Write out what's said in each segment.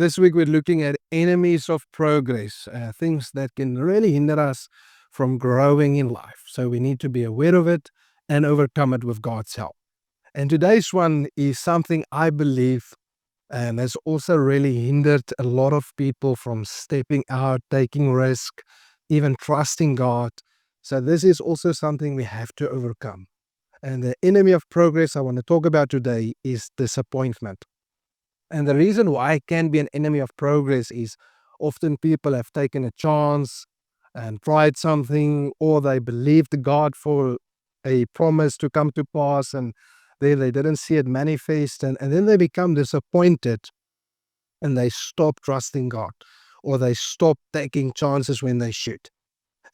This week we're looking at enemies of progress, things that can really hinder us from growing in life. So we need to be aware of it and overcome it with God's help. And today's one is something I believe has also really hindered a lot of people from stepping out, taking risk, even trusting God. So this is also something we have to overcome. And the enemy of progress I want to talk about today is disappointment. And the reason why it can be an enemy of progress is often people have taken a chance and tried something, or they believed God for a promise to come to pass, and they didn't see it manifest, and then they become disappointed and they stop trusting God, or they stop taking chances when they should.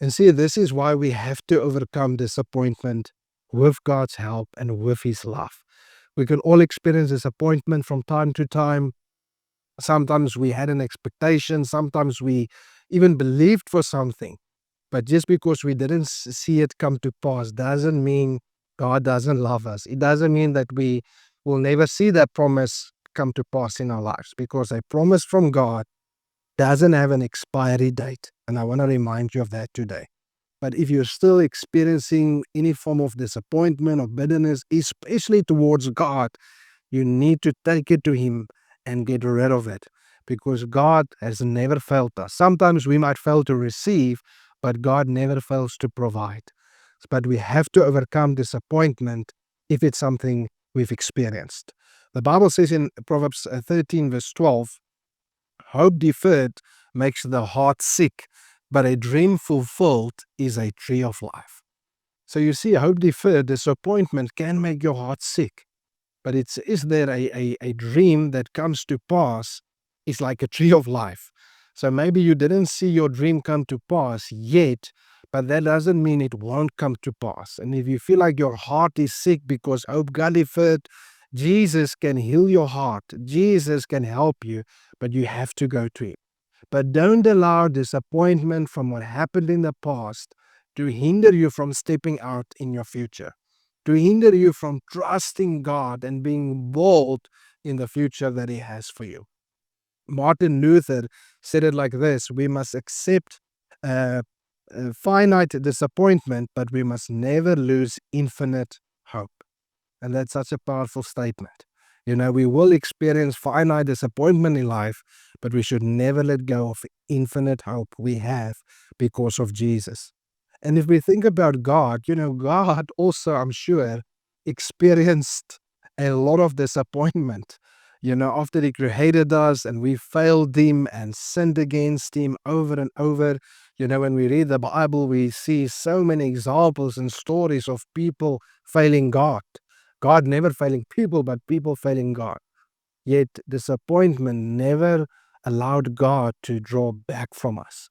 And see, this is why we have to overcome disappointment with God's help and with His love. We can all experience disappointment from time to time. Sometimes we had an expectation, sometimes we even believed for something. But just because we didn't see it come to pass doesn't mean God doesn't love us. It doesn't mean that we will never see that promise come to pass in our lives, because a promise from God doesn't have an expiry date. And I want to remind you of that today. But if you're still experiencing any form of disappointment or bitterness, especially towards God, you need to take it to Him and get rid of it, because God has never failed us. Sometimes we might fail to receive, but God never fails to provide. But we have to overcome disappointment if it's something we've experienced. The Bible says in Proverbs 13 verse 12, hope deferred makes the heart sick, but a dream fulfilled is a tree of life. So you see, hope deferred, disappointment can make your heart sick. But is there a dream that comes to pass is like a tree of life. So maybe you didn't see your dream come to pass yet, but that doesn't mean it won't come to pass. And if you feel like your heart is sick because hope got deferred, Jesus can heal your heart. Jesus can help you, but you have to go to Him. But don't allow disappointment from what happened in the past to hinder you from stepping out in your future, to hinder you from trusting God and being bold in the future that He has for you. Martin Luther said it like this: we must accept finite disappointment, but we must never lose infinite hope. And that's such a powerful statement. We will experience finite disappointment in life, but we should never let go of infinite hope we have because of Jesus. And if we think about God, God also, I'm sure, experienced a lot of disappointment. After He created us and we failed Him and sinned against Him over and over. When we read the Bible, we see so many examples and stories of people failing God. God never failing people, but people failing God. Yet disappointment never allowed God to draw back from us.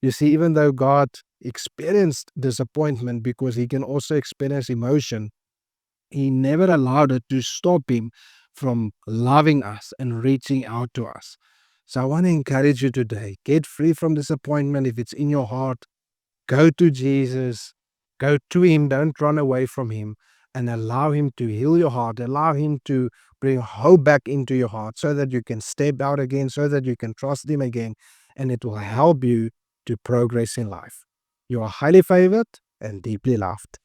You see, even though God experienced disappointment, because He can also experience emotion, He never allowed it to stop Him from loving us and reaching out to us. So I want to encourage you today, get free from disappointment. If it's in your heart, go to Jesus, go to Him, don't run away from Him, and allow Him to heal your heart, allow Him to bring hope back into your heart so that you can step out again, so that you can trust Him again, and it will help you to progress in life. You are highly favored and deeply loved.